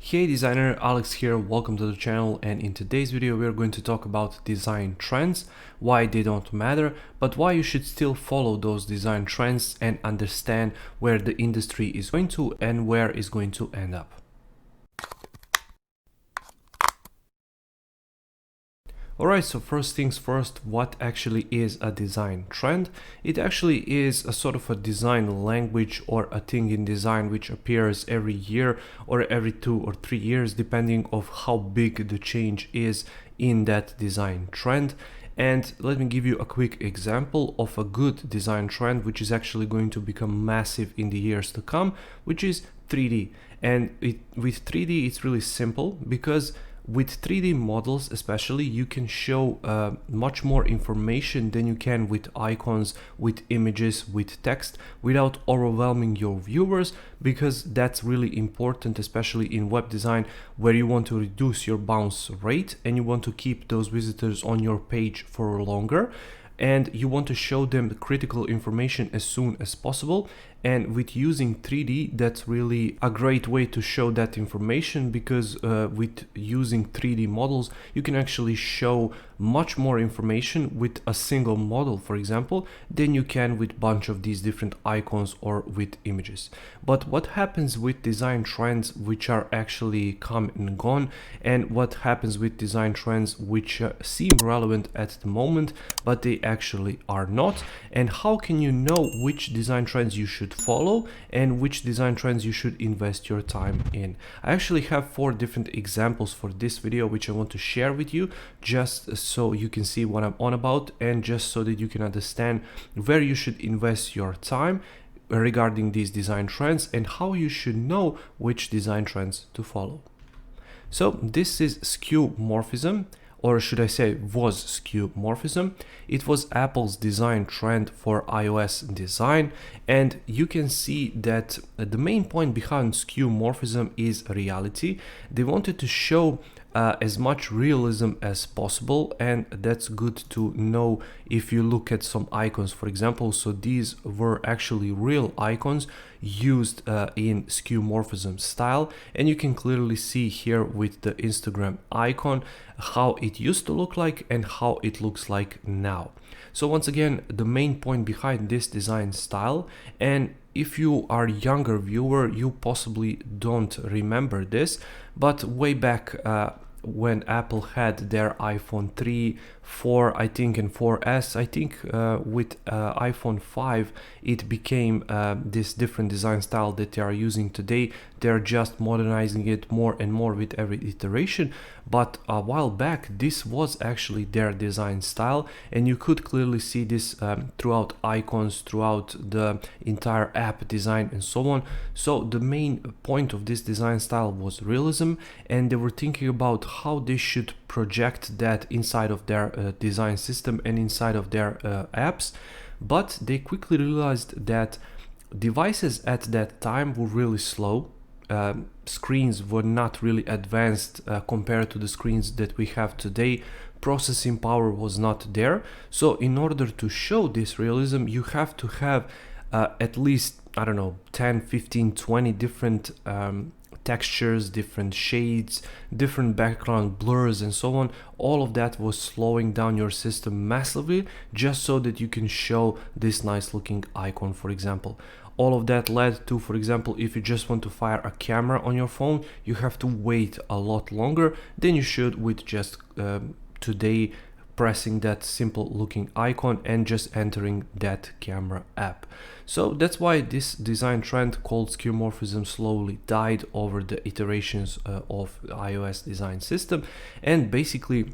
Hey designer, Alex here, welcome to the channel, and in today's video we are going to talk about design trends, why they don't matter, but why you should still follow those design trends and understand where the industry is going to and where it's going to end up. Alright, so first things first, what actually is a design trend? It actually is a sort of a design language or a thing in design which appears every year or every 2 or 3 years, depending of how big the change is in that design trend. And let me give you a quick example of a good design trend which is actually going to become massive in the years to come, which is 3D. And with 3D it's really simple, because with 3D models especially, you can show much more information than you can with icons, with images, with text, without overwhelming your viewers, because that's really important, especially in web design, where you want to reduce your bounce rate and you want to keep those visitors on your page for longer, and you want to show them the critical information as soon as possible. And with using 3D, that's really a great way to show that information, because with using 3D models, you can actually show much more information with a single model, for example, than you can with a bunch of these different icons or with images. But what happens with design trends which are actually come and gone, and what happens with design trends which seem relevant at the moment, but they actually are not, and how can you know which design trends you should follow and which design trends you should invest your time in? I actually have 4 different examples for this video which I want to share with you, just so you can see what I'm on about, and just so that you can understand where you should invest your time regarding these design trends and how you should know which design trends to follow. So this is skeuomorphism, or should I say was skeuomorphism. It was Apple's design trend for iOS design, and you can see that the main point behind skeuomorphism is reality. They wanted to show as much realism as possible, and that's good to know if you look at some icons, for example. So these were actually real icons used in skeuomorphism style, and you can clearly see here with the Instagram icon how it used to look like and how it looks like now. So once again, the main point behind this design style, and if you are a younger viewer, you possibly don't remember this, but way back when Apple had their iPhone 3, 4, I think, and 4S, I think with iPhone 5, it became this different design style that they are using today. They're just modernizing it more and more with every iteration. But a while back, this was actually their design style, and you could clearly see this throughout icons, throughout the entire app design, and so on. So the main point of this design style was realism, and they were thinking about how they should project that inside of their design system and inside of their apps. But they quickly realized that devices at that time were really slow. Screens were not really advanced compared to the screens that we have today. Processing power was not there. So in order to show this realism, you have to have at least, I don't know, 10, 15, 20 different textures, different shades, different background blurs, and so on. All of that was slowing down your system massively, just so that you can show this nice looking icon, for example. All of that led to, for example, if you just want to fire a camera on your phone, you have to wait a lot longer than you should with just today pressing that simple looking icon and just entering that camera app. So that's why this design trend called skeuomorphism slowly died over the iterations of the iOS design system. And basically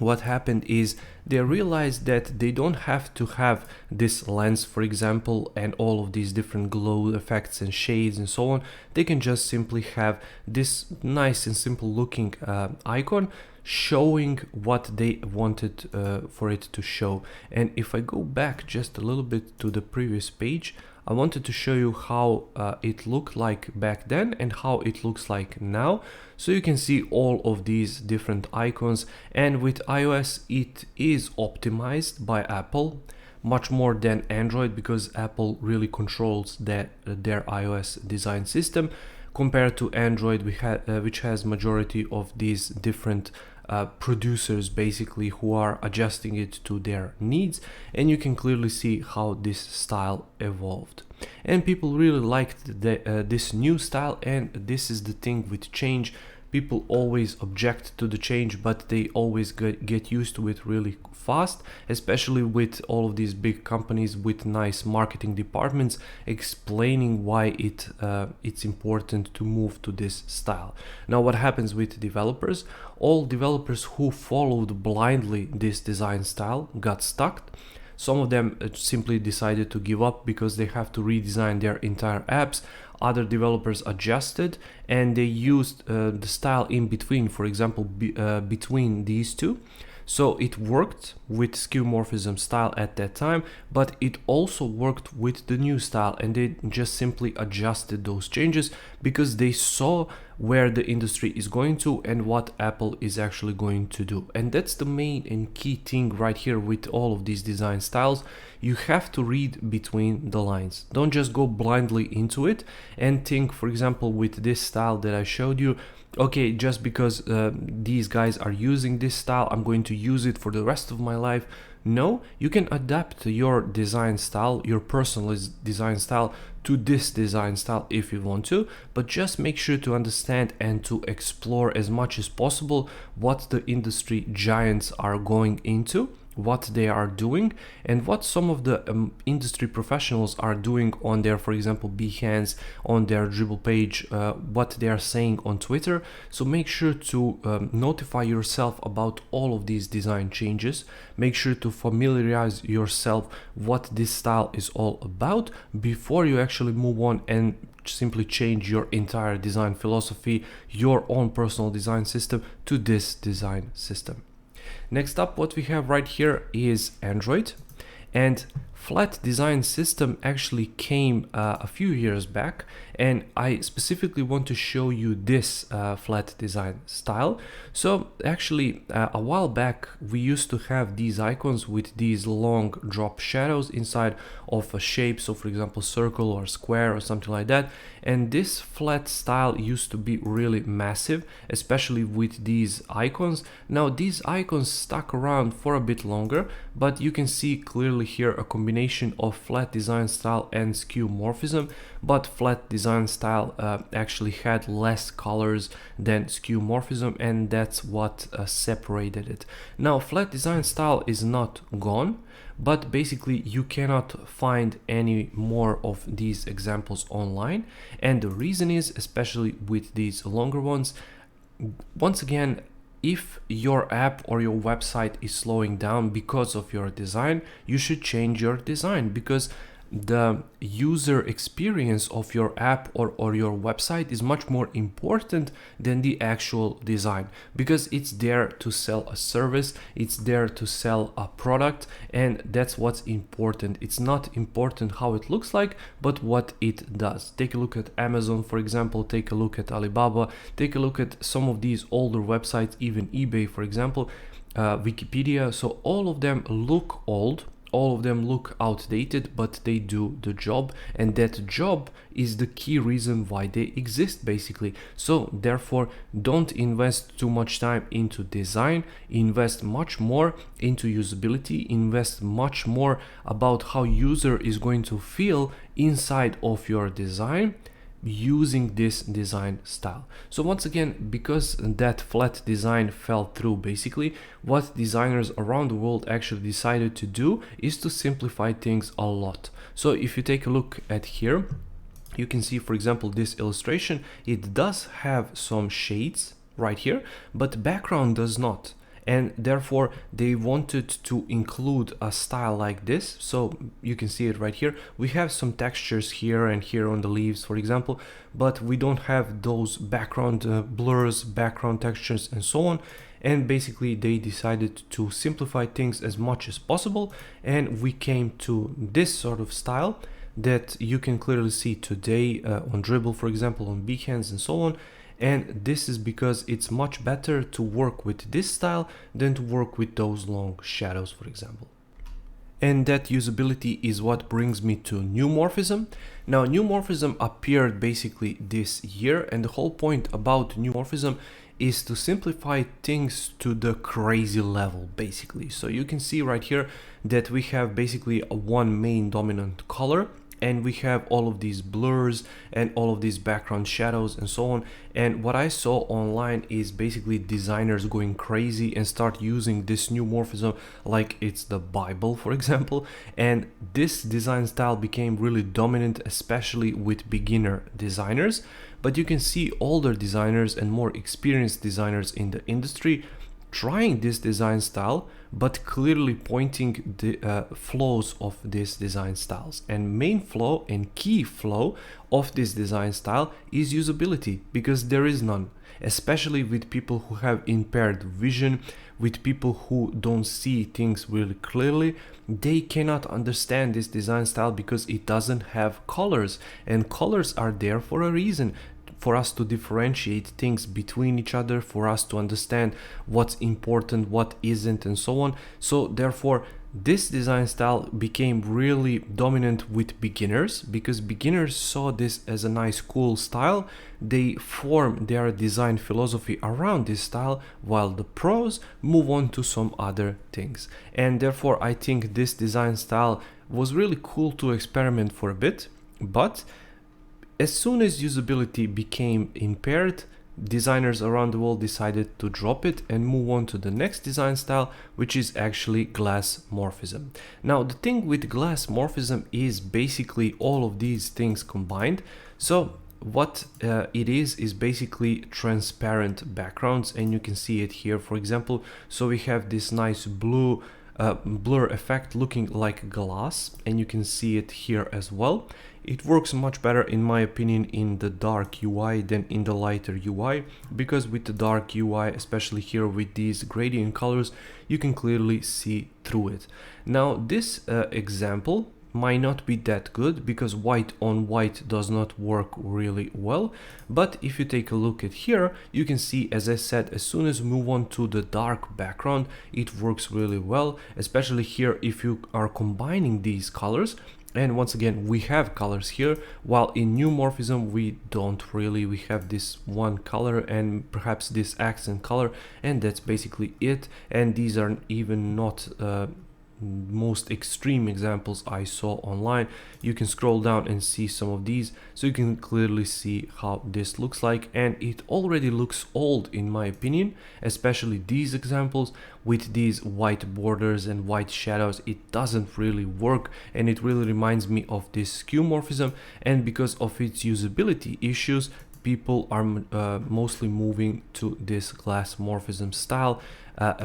what happened is they realized that they don't have to have this lens, for example, and all of these different glow effects and shades and so on. They can just simply have this nice and simple looking icon showing what they wanted for it to show. And if I go back just a little bit to the previous page, I wanted to show you how it looked like back then and how it looks like now. So you can see all of these different icons, and with iOS it is optimized by Apple much more than Android, because Apple really controls their iOS design system. compared to Android, which has majority of these different producers basically who are adjusting it to their needs, and you can clearly see how this style evolved. And people really liked this new style, and this is the thing with change. People always object to the change, but they always get used to it really fast, especially with all of these big companies with nice marketing departments explaining why it's important to move to this style. Now, what happens with developers? All developers who followed blindly this design style got stuck. Some of them simply decided to give up because they have to redesign their entire apps. Other developers adjusted and they used the style in between, for example, between these two. So it worked with skeuomorphism style at that time, but it also worked with the new style, and they just simply adjusted those changes because they saw where the industry is going to and what Apple is actually going to do. And that's the main and key thing right here with all of these design styles. You have to read between the lines. Don't just go blindly into it and think, for example, with this style that I showed you, okay, just because these guys are using this style, I'm going to use it for the rest of my life. No, you can adapt your design style, your personal design style, to this design style if you want to, but just make sure to understand and to explore as much as possible what the industry giants are going into, what they are doing, and what some of the industry professionals are doing on their, for example, Behance, on their Dribble page, what they are saying on Twitter. So make sure to notify yourself about all of these design changes. Make sure to familiarize yourself what this style is all about before you actually move on and simply change your entire design philosophy, your own personal design system to this design system. Next up, what we have right here is Android, and flat design system actually came a few years back, and I specifically want to show you this flat design style. So actually a while back we used to have these icons with these long drop shadows inside of a shape, so for example circle or square or something like that, and this flat style used to be really massive, especially with these icons. Now these icons stuck around for a bit longer, but you can see clearly here a combination of flat design style and skeuomorphism, but flat design style actually had less colors than skeuomorphism, and that's what separated it. Now flat design style is not gone, but basically you cannot find any more of these examples online, and the reason is, especially with these longer ones, once again, if your app or your website is slowing down because of your design, you should change your design, because the user experience of your app or your website is much more important than the actual design, because it's there to sell a service, it's there to sell a product, and that's what's important. It's not important how it looks like, but what it does. Take a look at Amazon, for example, take a look at Alibaba, take a look at some of these older websites, even eBay, for example, Wikipedia. So all of them look old, all of them look outdated, but they do the job, and that job is the key reason why they exist basically. So therefore, don't invest too much time into design, invest much more into usability, invest much more about how user is going to feel inside of your design using this design style. So once again, because that flat design fell through, basically what designers around the world actually decided to do is to simplify things a lot. So if you take a look at here, you can see, for example, this illustration, it does have some shades right here, but background does not. And therefore they wanted to include a style like this. So you can see it right here. We have some textures here and here on the leaves, for example, but we don't have those background blurs, background textures, and so on. And basically they decided to simplify things as much as possible, and we came to this sort of style that you can clearly see today on Dribble, for example, on Behance and so on. And this is because it's much better to work with this style than to work with those long shadows, for example. And that usability is what brings me to Neomorphism. Now, Neomorphism appeared basically this year, and the whole point about Neomorphism is to simplify things to the crazy level, basically. So you can see right here that we have basically one main dominant color, and we have all of these blurs and all of these background shadows and so on. And what I saw online is basically designers going crazy and start using this Neomorphism like it's the Bible, for example. And this design style became really dominant, especially with beginner designers. But you can see older designers and more experienced designers in the industry trying this design style, but clearly pointing the flaws of these design styles. And main flaw and key flaw of this design style is usability, because there is none, especially with people who have impaired vision, with people who don't see things really clearly. They cannot understand this design style because it doesn't have colors, and colors are there for a reason, for us to differentiate things between each other, for us to understand what's important, what isn't, and so on. So therefore, this design style became really dominant with beginners, because beginners saw this as a nice, cool style. They form their design philosophy around this style, while the pros move on to some other things. And therefore, I think this design style was really cool to experiment for a bit, but as soon as usability became impaired, designers around the world decided to drop it and move on to the next design style, which is actually glass morphism. Now, the thing with glass morphism is basically all of these things combined. So what it is basically transparent backgrounds, and you can see it here, for example. So we have this nice blue blur effect looking like glass, and you can see it here as well. It works much better, in my opinion, in the dark UI than in the lighter UI, because with the dark UI, especially here with these gradient colors, you can clearly see through it. Now, this example might not be that good because white on white does not work really well, but if you take a look at here, you can see, as I said, as soon as we move on to the dark background, it works really well, especially here if you are combining these colors. And once again, we have colors here, while in Neomorphism we don't really. We have this one color and perhaps this accent color, and that's basically it. And these are even not most extreme examples I saw online. You can scroll down and see some of these, so you can clearly see how this looks like, and it already looks old in my opinion, especially these examples with these white borders and white shadows. It doesn't really work, and it really reminds me of this skeuomorphism, and because of its usability issues, people are mostly moving to this glass morphism style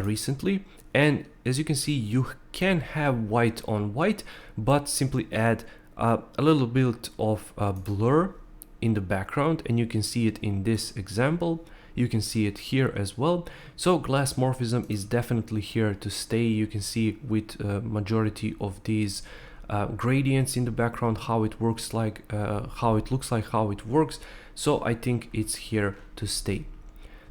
recently. And as you can see, you can have white on white, but simply add a little bit of blur in the background, and you can see it in this example. You can see it here as well. So glass morphism is definitely here to stay. You can see with majority of these gradients in the background how it works, like how it looks like, how it works. So I think it's here to stay.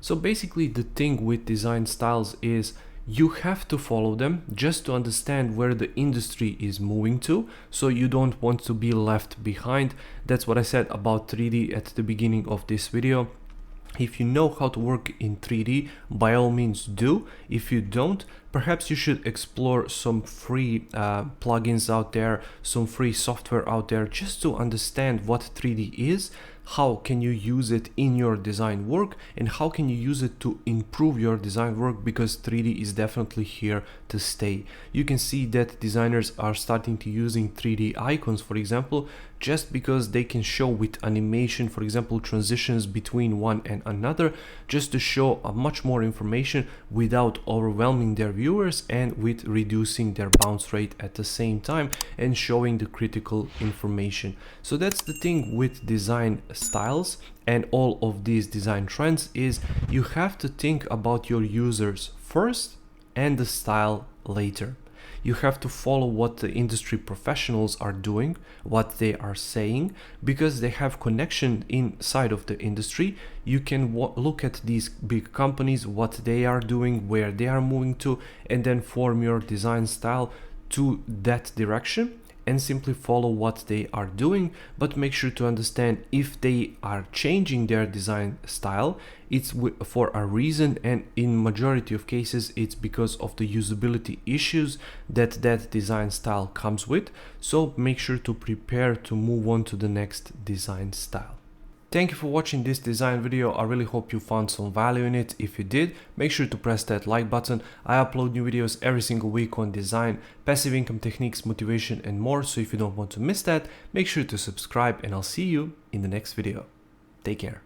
So basically the thing with design styles is you have to follow them just to understand where the industry is moving to, so you don't want to be left behind. That's what I said about 3D at the beginning of this video. If you know how to work in 3D, by all means do. If you don't, perhaps you should explore some free plugins out there, some free software out there, just to understand what 3D is, how can you use it in your design work, and how can you use it to improve your design work, because 3D is definitely here to stay. You can see that designers are starting to using 3D icons, for example, just because they can show with animation, for example, transitions between one and another, just to show much more information without overwhelming their viewers and with reducing their bounce rate at the same time and showing the critical information. So that's the thing with design styles and all of these design trends, is you have to think about your users first and the style later. You have to follow what the industry professionals are doing, what they are saying, because they have connection inside of the industry. You can look at these big companies, what they are doing, where they are moving to, and then form your design style to that direction and simply follow what they are doing, but make sure to understand if they are changing their design style, it's for a reason, and in majority of cases it's because of the usability issues that design style comes with. So make sure to prepare to move on to the next design style. Thank you for watching this design video. I really hope you found some value in it. If you did, make sure to press that like button. I upload new videos every single week on design, passive income techniques, motivation and more. So if you don't want to miss that, make sure to subscribe and I'll see you in the next video. Take care.